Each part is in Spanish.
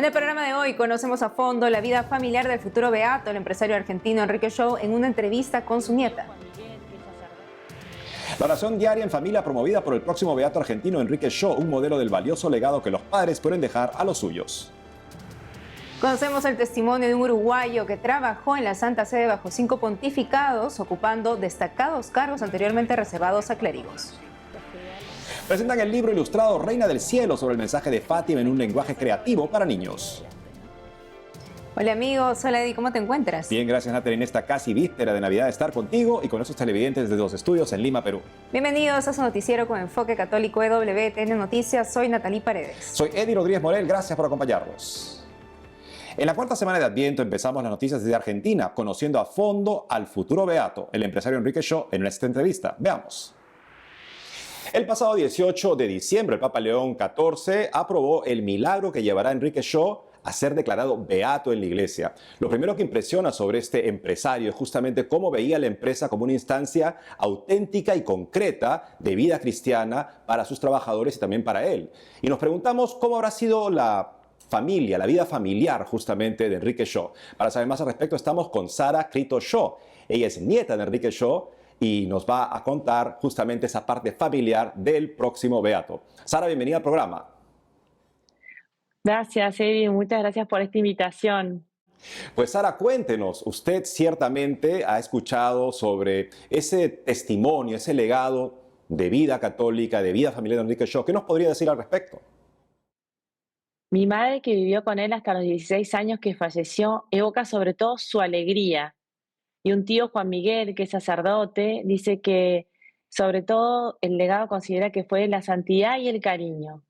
En el programa de hoy conocemos a fondo la vida familiar del futuro beato, el empresario argentino Enrique Shaw, en una entrevista con su nieta. La oración diaria en familia promovida por el próximo beato argentino Enrique Shaw, un modelo del valioso legado que los padres pueden dejar a los suyos. Conocemos el testimonio de un uruguayo que trabajó en la Santa Sede bajo 5 pontificados, ocupando destacados cargos anteriormente reservados a clérigos. Presentan el libro ilustrado Reina del Cielo sobre el mensaje de Fátima en un lenguaje creativo para niños. Hola amigos, hola Eddie, ¿cómo te encuentras? Bien, gracias Natalie, en esta casi víspera de Navidad de estar contigo y con esos televidentes desde los estudios en Lima, Perú. Bienvenidos a su noticiero con enfoque católico EWTN Noticias, soy Natalie Paredes. Soy Eddie Rodríguez Morel, gracias por acompañarnos. En la cuarta semana de Adviento empezamos las noticias desde Argentina, conociendo a fondo al futuro beato, el empresario Enrique Shaw, en esta entrevista. Veamos. El pasado 18 de diciembre, el Papa León XIV aprobó el milagro que llevará a Enrique Shaw a ser declarado beato en la iglesia. Lo primero que impresiona sobre este empresario es justamente cómo veía la empresa como una instancia auténtica y concreta de vida cristiana para sus trabajadores y también para él. Y nos preguntamos cómo habrá sido la familia, la vida familiar justamente de Enrique Shaw. Para saber más al respecto estamos con Sara Crito Shaw. Ella es nieta de Enrique Shaw y nos va a contar justamente esa parte familiar del próximo beato. Sara, bienvenida al programa. Gracias, Eddie. Muchas gracias por esta invitación. Pues Sara, cuéntenos, usted ciertamente ha escuchado sobre ese testimonio, ese legado de vida católica, de vida familiar de Enrique Shaw. ¿Qué nos podría decir al respecto? Mi madre, que vivió con él hasta los 16 años que falleció, evoca sobre todo su alegría. Y un tío, Juan Miguel, que es sacerdote, dice que sobre todo el legado considera que fue la santidad y el cariño.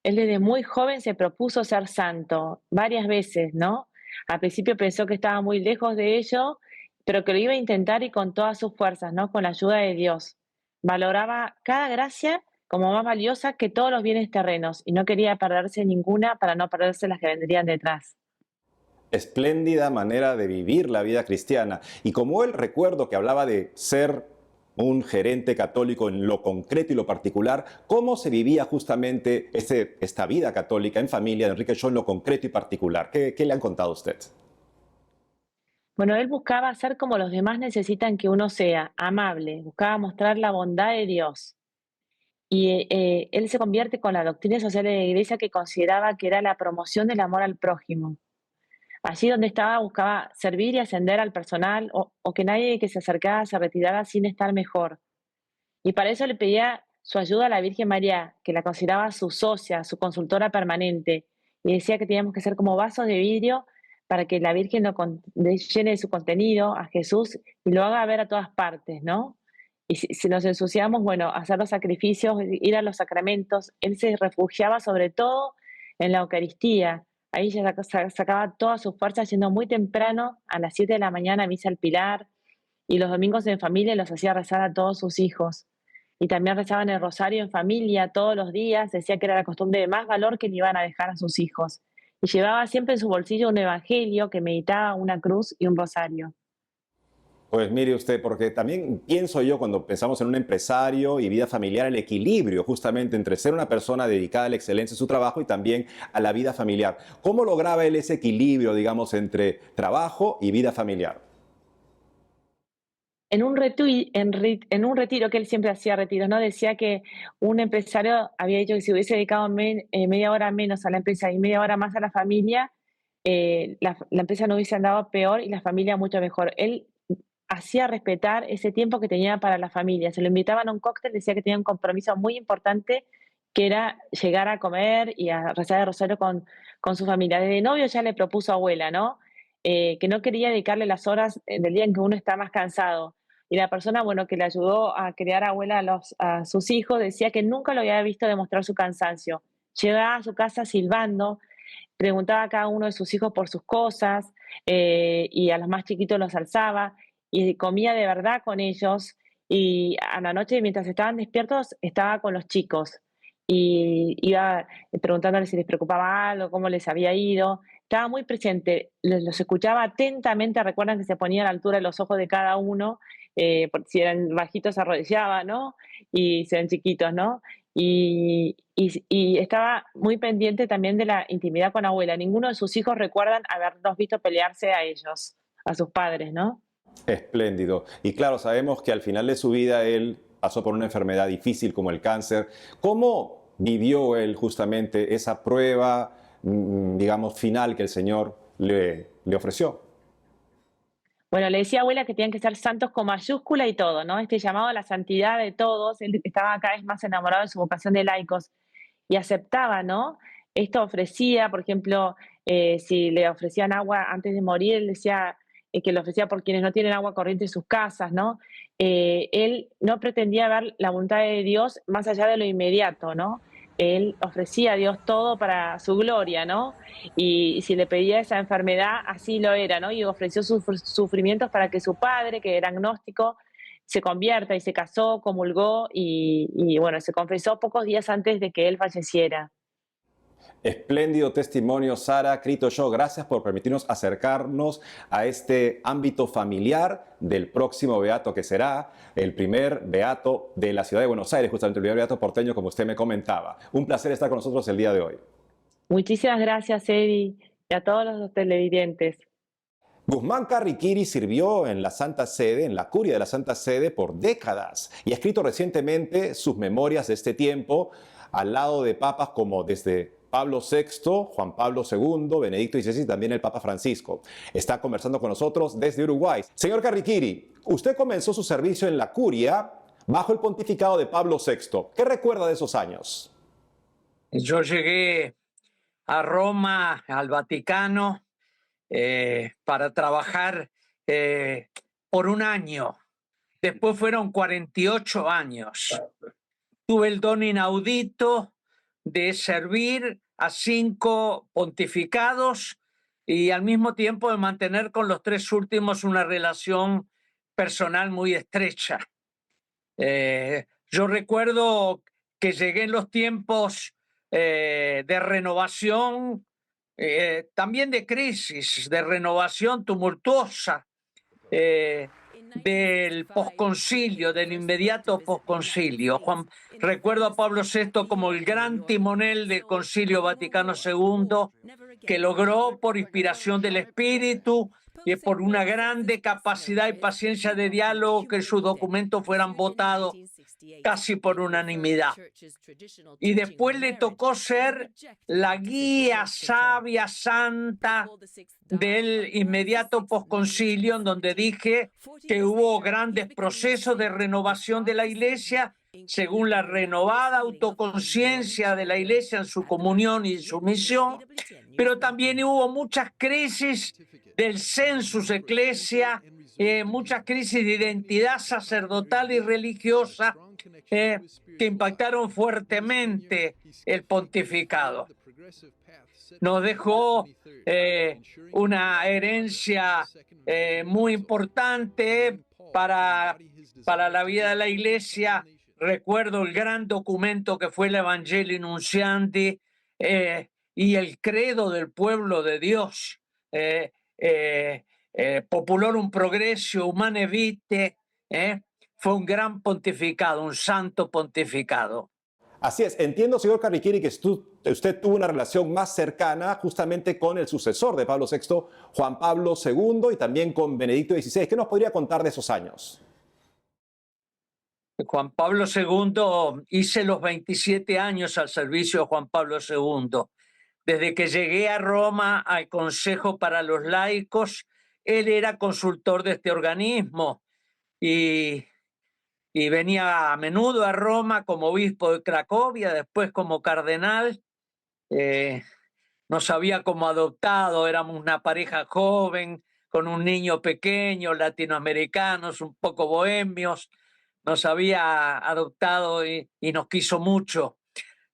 Él desde muy joven se propuso ser santo, varias veces, ¿no? Al principio pensó que estaba muy lejos de ello, pero que lo iba a intentar y con todas sus fuerzas, ¿no? Con la ayuda de Dios. Valoraba cada gracia como más valiosa que todos los bienes terrenos y no quería perderse ninguna para no perderse las que vendrían detrás. Espléndida manera de vivir la vida cristiana. Y como él, recuerdo que hablaba de ser un gerente católico en lo concreto y lo particular, ¿cómo se vivía justamente esta vida católica en familia de Enrique Shaw en lo concreto y particular? ¿Qué le han contado a usted? Bueno, él buscaba ser como los demás necesitan que uno sea, amable, buscaba mostrar la bondad de Dios. Y él se convierte con la doctrina social de la Iglesia que consideraba que era la promoción del amor al prójimo. Allí donde estaba buscaba servir y ascender al personal o que nadie que se acercaba se retirara sin estar mejor. Y para eso le pedía su ayuda a la Virgen María, que la consideraba su socia, su consultora permanente. Y decía que teníamos que ser como vasos de vidrio para que la Virgen llene de su contenido a Jesús y lo haga ver a todas partes, ¿no? Y si nos ensuciamos, bueno, hacer los sacrificios, ir a los sacramentos. Él se refugiaba sobre todo en la Eucaristía. Ahí ya sacaba todas sus fuerzas yendo muy temprano, a las 7 de la mañana, a misa al Pilar, y los domingos en familia los hacía rezar a todos sus hijos. Y también rezaban el rosario en familia todos los días, decía que era la costumbre de más valor que le iban a dejar a sus hijos. Y llevaba siempre en su bolsillo un evangelio que meditaba, una cruz y un rosario. Pues mire usted, porque también pienso yo cuando pensamos en un empresario y vida familiar, el equilibrio justamente entre ser una persona dedicada a la excelencia en su trabajo y también a la vida familiar. ¿Cómo lograba él ese equilibrio, digamos, entre trabajo y vida familiar? En un retiro, que él siempre hacía retiros, ¿no? Decía que un empresario había dicho que si hubiese dedicado media hora menos a la empresa y media hora más a la familia, la empresa no hubiese andado peor y la familia mucho mejor. Él hacía respetar ese tiempo que tenía para la familia. Se lo invitaban a un cóctel, decía que tenía un compromiso muy importante, que era llegar a comer y a rezar el rosario con su familia. Desde novio ya le propuso a abuela, ¿no? Que no quería dedicarle las horas del día en que uno está más cansado. Y la persona, bueno, que le ayudó a criar a abuela a sus hijos, decía que nunca lo había visto demostrar su cansancio. Llegaba a su casa silbando, preguntaba a cada uno de sus hijos por sus cosas, y a los más chiquitos los alzaba y comía de verdad con ellos. Y a la noche, mientras estaban despiertos, estaba con los chicos y iba preguntándoles si les preocupaba algo, cómo les había ido. Estaba muy presente, los escuchaba atentamente. Recuerdan que se ponía a la altura de los ojos de cada uno, porque si eran bajitos se arrodillaba, ¿no? Y si eran chiquitos, ¿no? y estaba muy pendiente también de la intimidad con abuela. Ninguno de sus hijos recuerdan haberlos visto pelearse a ellos, a sus padres, ¿no? Espléndido. Y claro, sabemos que al final de su vida él pasó por una enfermedad difícil como el cáncer. ¿Cómo vivió él justamente esa prueba, digamos, final que el Señor le ofreció? Bueno, le decía a abuela que tenían que ser santos con mayúscula y todo, ¿no? Este llamado a la santidad de todos, él estaba cada vez más enamorado de su vocación de laicos y aceptaba, ¿no? Esto ofrecía, por ejemplo, si le ofrecían agua antes de morir, él decía que lo ofrecía por quienes no tienen agua corriente en sus casas, ¿no? Él no pretendía ver la voluntad de Dios más allá de lo inmediato, ¿no? Él ofrecía a Dios todo para su gloria, ¿no? Y si le pedía esa enfermedad, así lo era, ¿no? Y ofreció sus sufrimientos para que su padre, que era agnóstico, se convierta y se casó, comulgó y bueno, se confesó pocos días antes de que él falleciera. Espléndido testimonio, Sara Crito Show. Gracias por permitirnos acercarnos a este ámbito familiar del próximo beato que será el primer beato de la ciudad de Buenos Aires, justamente el primer beato porteño, como usted me comentaba. Un placer estar con nosotros el día de hoy. Muchísimas gracias, Eddie, y a todos los televidentes. Guzmán Carriquiri sirvió en la Santa Sede, en la curia de la Santa Sede, por décadas y ha escrito recientemente sus memorias de este tiempo al lado de papas como desde Pablo VI, Juan Pablo II, Benedicto XVI y también el Papa Francisco. Está conversando con nosotros desde Uruguay. Señor Carriquiri, usted comenzó su servicio en la curia bajo el pontificado de Pablo VI. ¿Qué recuerda de esos años? Yo llegué a Roma, al Vaticano, para trabajar por un año. Después fueron 48 años. Tuve el don inaudito de servir a 5 pontificados y al mismo tiempo de mantener con los 3 últimos una relación personal muy estrecha. Yo recuerdo que llegué en los tiempos de renovación, también de crisis, de renovación tumultuosa, del posconcilio, del inmediato posconcilio. Recuerdo a Pablo VI como el gran timonel del Concilio Vaticano II, que logró por inspiración del Espíritu y por una grande capacidad y paciencia de diálogo que sus documentos fueran votados casi por unanimidad. Y después le tocó ser la guía sabia, santa del inmediato posconcilio, en donde dije que hubo grandes procesos de renovación de la Iglesia según la renovada autoconciencia de la Iglesia en su comunión y su misión, pero también hubo muchas crisis del sensus ecclesia, muchas crisis de identidad sacerdotal y religiosa que impactaron fuertemente el pontificado. Nos dejó una herencia muy importante para la vida de la Iglesia. Recuerdo el gran documento que fue el Evangelii Nunciandi y el credo del pueblo de Dios. Populorum Progressio Humanae Vitae, fue un gran pontificado, un santo pontificado. Así es, entiendo, señor Carriquiri, que usted tuvo una relación más cercana justamente con el sucesor de Pablo VI, Juan Pablo II, y también con Benedicto XVI. ¿Qué nos podría contar de esos años? Juan Pablo II, hice los 27 años al servicio de Juan Pablo II. Desde que llegué a Roma al Consejo para los Laicos, él era consultor de este organismo y venía a menudo a Roma como obispo de Cracovia, después como cardenal. Nos había como adoptado, éramos una pareja joven, con un niño pequeño, latinoamericanos, un poco bohemios. Nos había adoptado y nos quiso mucho.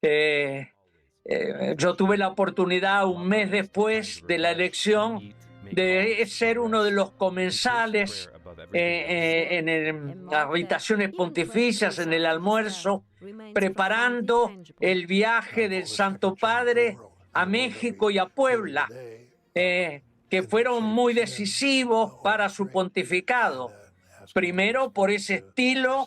Yo tuve la oportunidad, un mes después de la elección, de ser uno de los comensales en las habitaciones pontificias, en el almuerzo, preparando el viaje del Santo Padre a México y a Puebla, que fueron muy decisivos para su pontificado. Primero, por ese estilo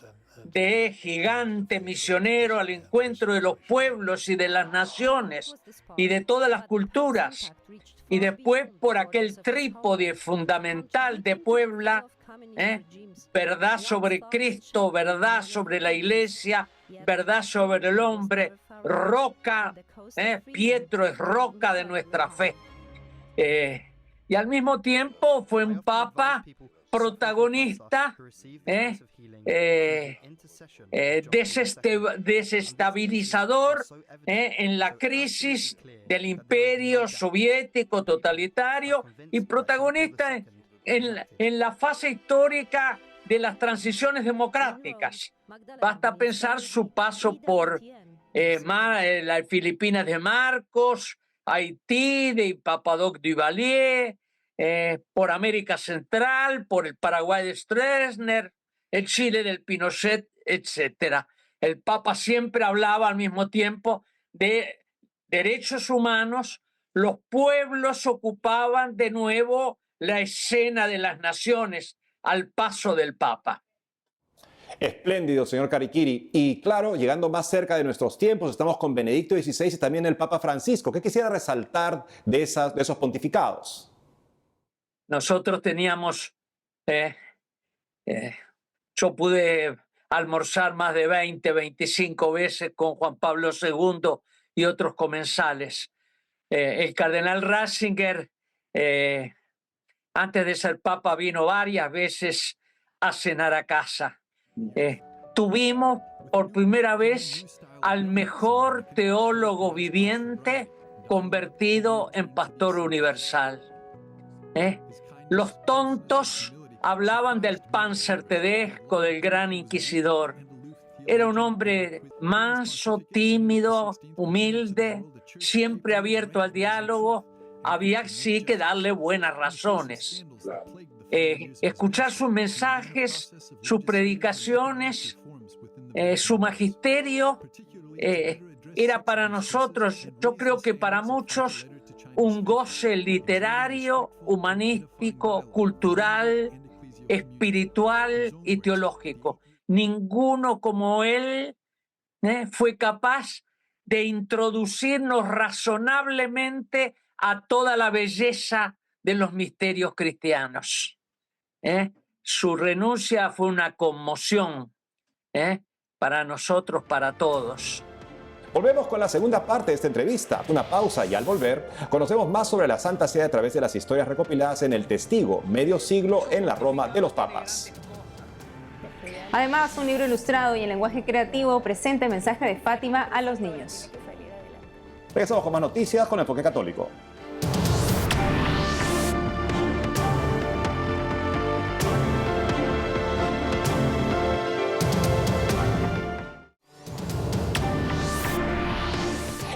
de gigante misionero al encuentro de los pueblos y de las naciones y de todas las culturas. Y después por aquel trípode fundamental de Puebla, verdad sobre Cristo, verdad sobre la iglesia, verdad sobre el hombre, roca, Pietro es roca de nuestra fe. Y al mismo tiempo fue un papa protagonista, desestabilizador en la crisis del imperio soviético totalitario y protagonista en la fase histórica de las transiciones democráticas. Basta pensar su paso por las Filipinas de Marcos, Haití, de Papadoc Duvalier, por América Central, por el Paraguay de Stroessner, el Chile del Pinochet, etc. El Papa siempre hablaba al mismo tiempo de derechos humanos. Los pueblos ocupaban de nuevo la escena de las naciones al paso del Papa. Espléndido, señor Cariquiri. Y claro, llegando más cerca de nuestros tiempos, estamos con Benedicto XVI y también el Papa Francisco. ¿Qué quisiera resaltar de esos pontificados? Nosotros teníamos, yo pude almorzar más de 20, 25 veces con Juan Pablo II y otros comensales. El cardenal Ratzinger, antes de ser papa, vino varias veces a cenar a casa. Tuvimos por primera vez al mejor teólogo viviente convertido en pastor universal. Los tontos hablaban del Panzer Tedesco, del gran inquisidor. Era un hombre manso, tímido, humilde, siempre abierto al diálogo. Había sí que darle buenas razones. Escuchar sus mensajes, sus predicaciones, su magisterio, era para nosotros, yo creo que para muchos, un goce literario, humanístico, cultural, espiritual y teológico. Ninguno como él fue capaz de introducirnos razonablemente a toda la belleza de los misterios cristianos. Su renuncia fue una conmoción para nosotros, para todos. Volvemos con la segunda parte de esta entrevista. Una pausa y al volver conocemos más sobre la Santa Sede a través de las historias recopiladas en El Testigo, medio siglo en la Roma de los Papas. Además, un libro ilustrado y en lenguaje creativo presenta el mensaje de Fátima a los niños. Regresamos con más noticias con Enfoque Católico.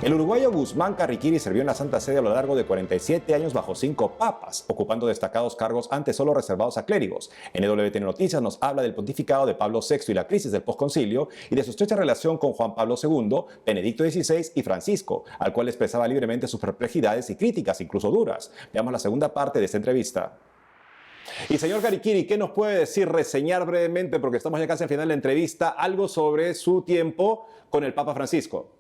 El uruguayo Guzmán Cariquiri sirvió en la Santa Sede a lo largo de 47 años bajo 5 papas, ocupando destacados cargos antes solo reservados a clérigos. NWTN Noticias nos habla del pontificado de Pablo VI y la crisis del posconcilio y de su estrecha relación con Juan Pablo II, Benedicto XVI y Francisco, al cual expresaba libremente sus perplejidades y críticas, incluso duras. Veamos la segunda parte de esta entrevista. Y señor Cariquiri, ¿qué nos puede decir, reseñar brevemente, porque estamos ya casi al final de la entrevista, algo sobre su tiempo con el Papa Francisco?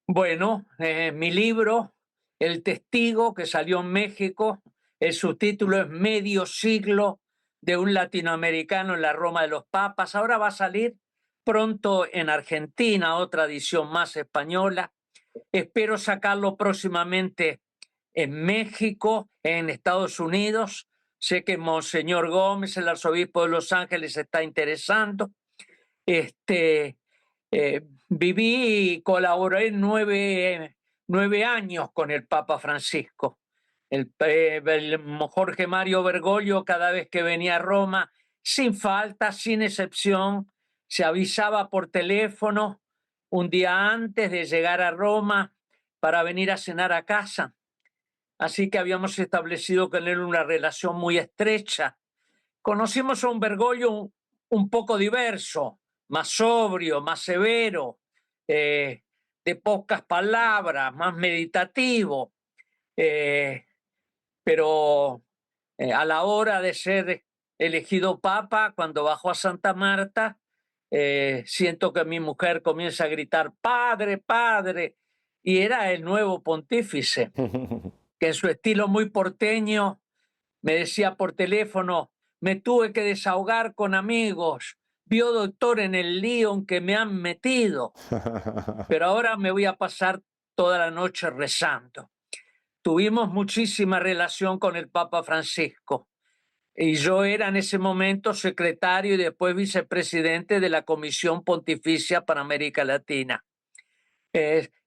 Bueno, mi libro, El Testigo, que salió en México, el subtítulo es Medio siglo de un latinoamericano en la Roma de los Papas. Ahora va a salir pronto en Argentina, otra edición más española. Espero sacarlo próximamente en México, en Estados Unidos. Sé que Monseñor Gómez, el arzobispo de Los Ángeles, se está interesando. Viví y colaboré 9 años con el Papa Francisco. El Jorge Mario Bergoglio, cada vez que venía a Roma, sin falta, sin excepción, se avisaba por teléfono un día antes de llegar a Roma para venir a cenar a casa. Así que habíamos establecido con él una relación muy estrecha. Conocimos a un Bergoglio un poco diverso, más sobrio, más severo, de pocas palabras, más meditativo, pero a la hora de ser elegido papa, cuando bajó a Santa Marta, siento que mi mujer comienza a gritar, Padre, Padre, y era el nuevo pontífice, que en su estilo muy porteño me decía por teléfono, me tuve que desahogar con amigos, vio doctor en el lío en que me han metido, pero ahora me voy a pasar toda la noche rezando. Tuvimos muchísima relación con el Papa Francisco y yo era en ese momento secretario y después vicepresidente de la Comisión Pontificia para América Latina.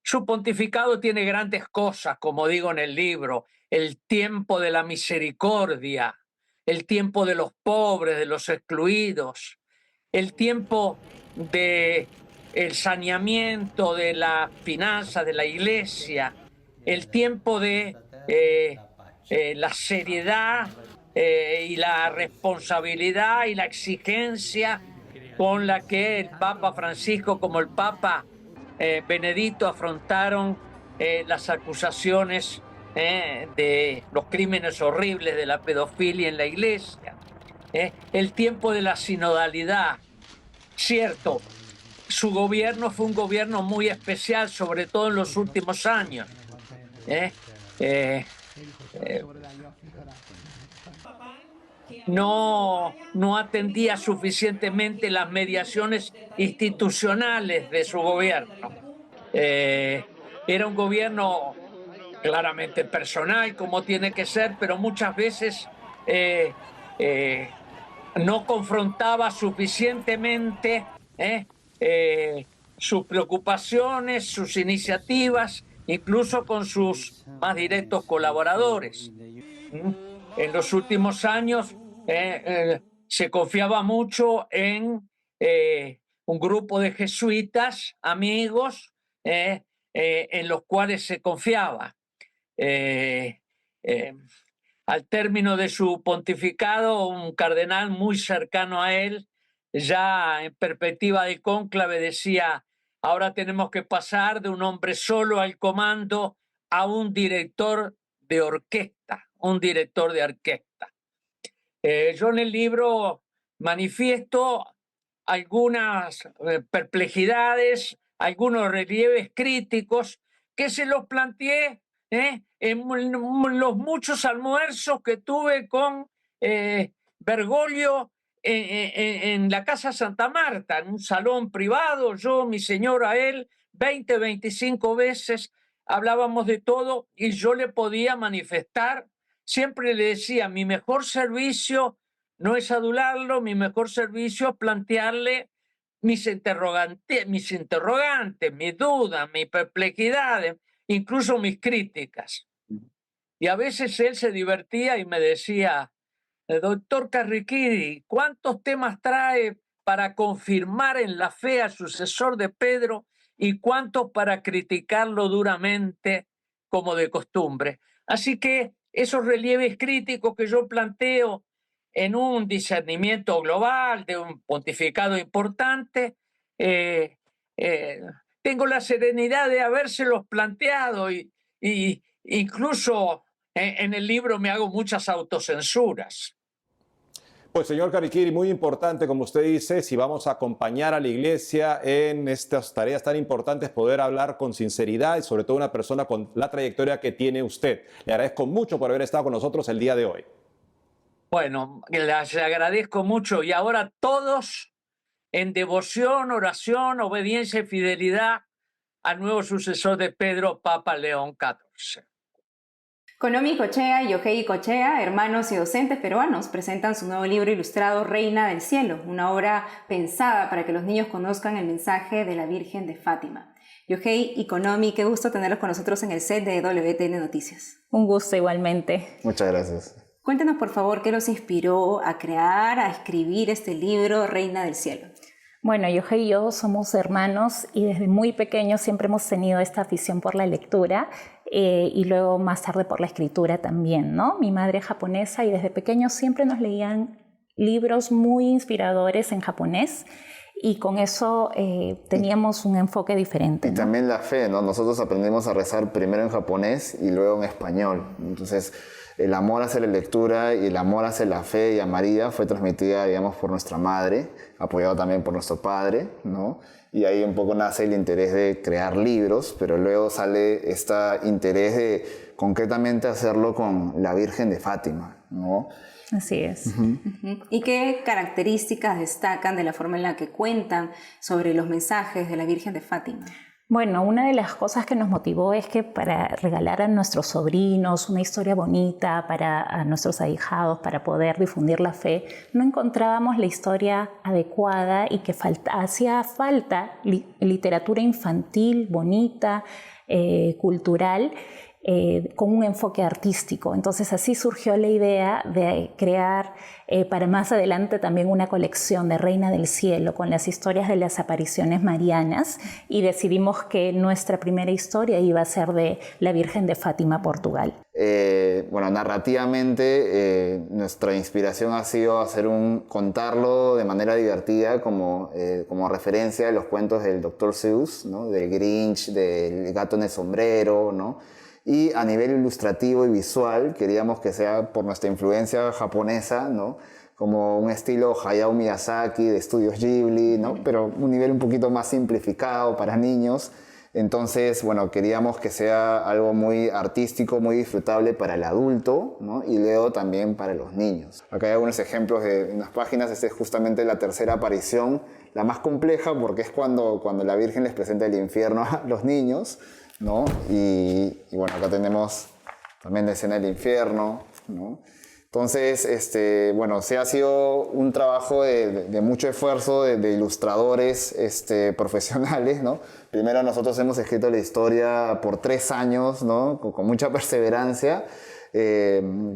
Su pontificado tiene grandes cosas, como digo en el libro, el tiempo de la misericordia, el tiempo de los pobres, de los excluidos, el tiempo del saneamiento de la finanza de la iglesia, el tiempo de la seriedad y la responsabilidad y la exigencia con la que el Papa Francisco como el Papa Benedicto afrontaron las acusaciones de los crímenes horribles de la pedofilia en la iglesia, el tiempo de la sinodalidad. Cierto, su gobierno fue un gobierno muy especial, sobre todo en los últimos años. No atendía suficientemente las mediaciones institucionales de su gobierno. Era un gobierno claramente personal, como tiene que ser, pero muchas veces no confrontaba suficientemente sus preocupaciones, sus iniciativas, incluso con sus más directos colaboradores. En los últimos años se confiaba mucho en un grupo de jesuitas, amigos, en los cuales se confiaba. Al término de su pontificado, un cardenal muy cercano a él, ya en perspectiva del cónclave, decía, ahora tenemos que pasar de un hombre solo al comando a un director de orquesta, Yo en el libro manifiesto algunas perplejidades, algunos relieves críticos que se los planteé en los muchos almuerzos que tuve con Bergoglio en la Casa Santa Marta, en un salón privado, yo, mi señora, él, 20, 25 veces, hablábamos de todo y yo le podía manifestar, siempre le decía, mi mejor servicio no es adularlo, mi mejor servicio es plantearle mis interrogantes, mis dudas, mis perplejidades, incluso mis críticas. Y a veces él se divertía y me decía, doctor Carriquiri, ¿cuántos temas trae para confirmar en la fe al sucesor de Pedro y cuántos para criticarlo duramente como de costumbre? Así que esos relieves críticos que yo planteo en un discernimiento global de un pontificado importante, tengo la serenidad de habérselos planteado y incluso en el libro me hago muchas autocensuras. Pues señor Carriquiri, muy importante, como usted dice, si vamos a acompañar a la iglesia en estas tareas tan importantes, poder hablar con sinceridad y sobre todo una persona con la trayectoria que tiene usted. Le agradezco mucho por haber estado con nosotros el día de hoy. Bueno, les agradezco mucho y ahora todos en devoción, oración, obediencia y fidelidad al nuevo sucesor de Pedro, Papa León XIV. Konomi Cochea y Yohei Cochea, hermanos y docentes peruanos, presentan su nuevo libro ilustrado Reina del Cielo, una obra pensada para que los niños conozcan el mensaje de la Virgen de Fátima. Yohei y Konomi, qué gusto tenerlos con nosotros en el set de WTN Noticias. Un gusto igualmente. Muchas gracias. Cuéntenos por favor qué los inspiró a crear, a escribir este libro Reina del Cielo. Bueno, Yohei y yo somos hermanos y desde muy pequeños siempre hemos tenido esta afición por la lectura y luego más tarde por la escritura también, ¿no? Mi madre es japonesa y desde pequeños siempre nos leían libros muy inspiradores en japonés y con eso teníamos un enfoque diferente, Y ¿no? también la fe, ¿no? Nosotros aprendimos a rezar primero en japonés y luego en español. Entonces, el amor hacia la lectura y el amor hacia la fe y a María fue transmitida, digamos, por nuestra madre, apoyado también por nuestro padre, ¿no? Y ahí un poco nace el interés de crear libros, pero luego sale este interés de concretamente hacerlo con la Virgen de Fátima, ¿no? Así es. ¿Y qué características destacan de la forma en la que cuentan sobre los mensajes de la Virgen de Fátima? Bueno, una de las cosas que nos motivó es que para regalar a nuestros sobrinos una historia bonita, a nuestros ahijados, para poder difundir la fe, no encontrábamos la historia adecuada y que hacía falta literatura infantil, bonita, cultural, con un enfoque artístico. Entonces así surgió la idea de crear para más adelante también una colección de Reina del Cielo con las historias de las apariciones marianas, y decidimos que nuestra primera historia iba a ser de la Virgen de Fátima, Portugal. Bueno, narrativamente nuestra inspiración ha sido contarlo de manera divertida como referencia a los cuentos del Dr. Seuss, ¿no? Del Grinch, del gato en el sombrero, ¿no? Y a nivel ilustrativo y visual queríamos que sea por nuestra influencia japonesa, ¿no? Como un estilo Hayao Miyazaki de Estudios Ghibli, ¿no? Pero un nivel un poquito más simplificado para niños. Entonces, bueno, queríamos que sea algo muy artístico, muy disfrutable para el adulto, ¿no? Y luego también para los niños. Acá hay algunos ejemplos de unas páginas. Esta es justamente la tercera aparición, la más compleja porque es cuando la Virgen les presenta el infierno a los niños, ¿no? Y bueno, acá tenemos también la escena del infierno, ¿no? Entonces, bueno, sí ha sido un trabajo de mucho esfuerzo de ilustradores profesionales, ¿no? Primero nosotros hemos escrito la historia por 3 años, ¿no? Con mucha perseverancia,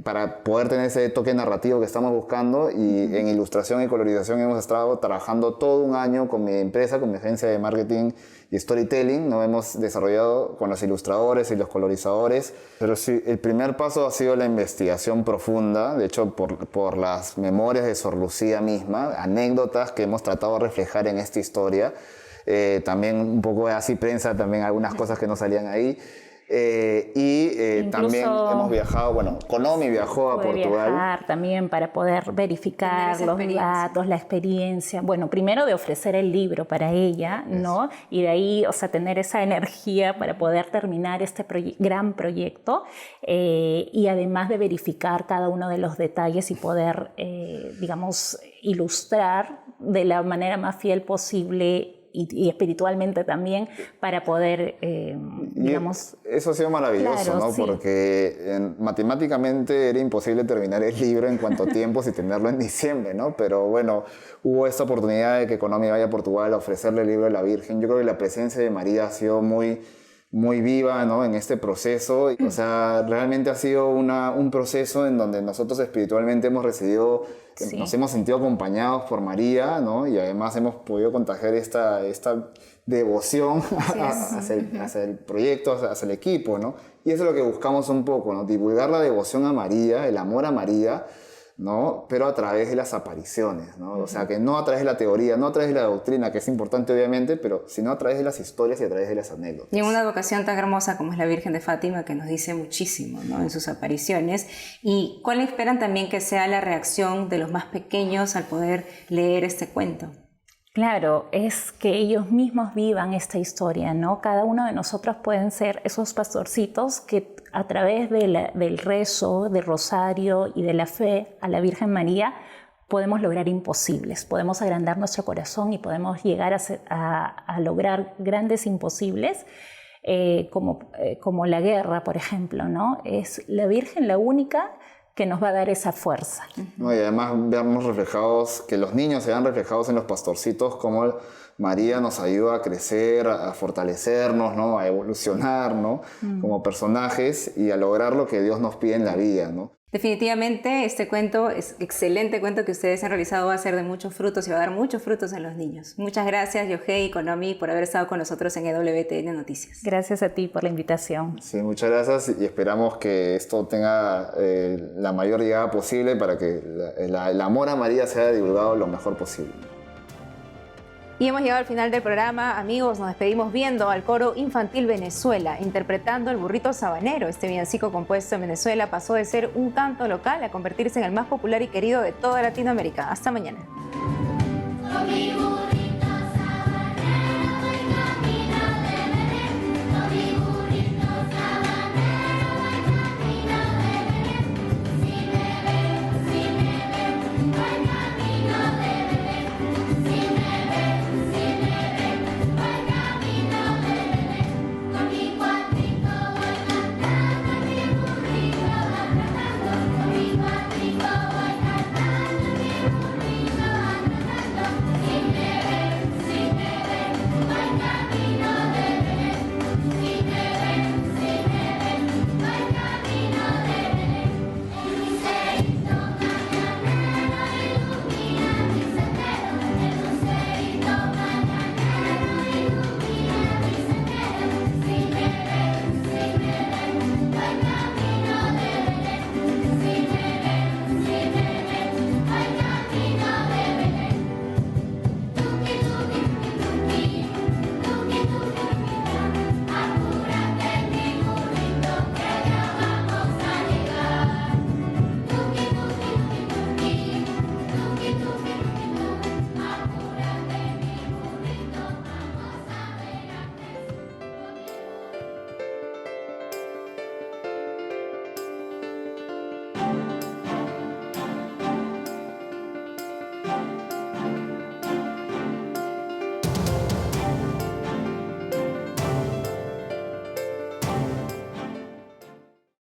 para poder tener ese toque narrativo que estamos buscando, y en ilustración y colorización hemos estado trabajando todo un año con mi empresa, con mi agencia de marketing y storytelling, ¿no? Hemos desarrollado con los ilustradores y los colorizadores, pero sí, el primer paso ha sido la investigación profunda, de hecho por las memorias de Sor Lucía misma, anécdotas que hemos tratado de reflejar en esta historia, también un poco de así prensa, también algunas cosas que no salían ahí. También hemos viajado, bueno, Konomi viajó a Portugal. Viajar también para poder verificar los datos, la experiencia. Bueno, primero de ofrecer el libro para ella, ¿no? Y de ahí, o sea, tener esa energía para poder terminar este gran proyecto, y además de verificar cada uno de los detalles y poder, digamos, ilustrar de la manera más fiel posible y espiritualmente también, para poder, digamos... Eso ha sido maravilloso, claro, ¿no? Sí. Porque matemáticamente era imposible terminar el libro en cuanto tiempo si tenerlo en diciembre, ¿no? Pero bueno, hubo esta oportunidad de que Konomi vaya a Portugal a ofrecerle el libro de la Virgen. Yo creo que la presencia de María ha sido muy viva, ¿no? En este proceso. O sea, realmente ha sido un proceso en donde nosotros espiritualmente hemos recibido, Sí. nos hemos sentido acompañados por María, ¿no? Y además hemos podido contagiar esta devoción hacia el proyecto, hacia el equipo, ¿no? Y eso es lo que buscamos un poco, ¿no? Divulgar la devoción a María, el amor a María, ¿no? Pero a través de las apariciones, ¿no? O sea, que no a través de la teoría, no a través de la doctrina, que es importante obviamente, pero sino a través de las historias y a través de las anécdotas. Y en una vocación tan hermosa como es la Virgen de Fátima, que nos dice muchísimo, ¿no? En sus apariciones. ¿Y cuál esperan también que sea la reacción de los más pequeños al poder leer este cuento? Claro, es que ellos mismos vivan esta historia, ¿no? Cada uno de nosotros pueden ser esos pastorcitos que a través del rezo, del rosario y de la fe a la Virgen María podemos lograr imposibles, podemos agrandar nuestro corazón y podemos llegar a lograr grandes imposibles, como la guerra, por ejemplo, ¿no? Es la Virgen la única que nos va a dar esa fuerza. No, y además vernos reflejados, que los niños se vean reflejados en los pastorcitos, como María nos ayuda a crecer, a fortalecernos, ¿no? A evolucionar, ¿no? Como personajes, y a lograr lo que Dios nos pide en la vida, ¿no? Definitivamente este cuento es excelente cuento que ustedes han realizado, va a ser de muchos frutos y va a dar muchos frutos en los niños. Muchas gracias, Yohei y Konomi, por haber estado con nosotros en EWTN Noticias. Gracias a ti por la invitación. Sí, muchas gracias, y esperamos que esto tenga la mayor llegada posible para que el amor a María sea divulgado lo mejor posible. Y hemos llegado al final del programa. Amigos, nos despedimos viendo al coro infantil Venezuela interpretando El Burrito Sabanero. Este villancico compuesto en Venezuela pasó de ser un canto local a convertirse en el más popular y querido de toda Latinoamérica. Hasta mañana.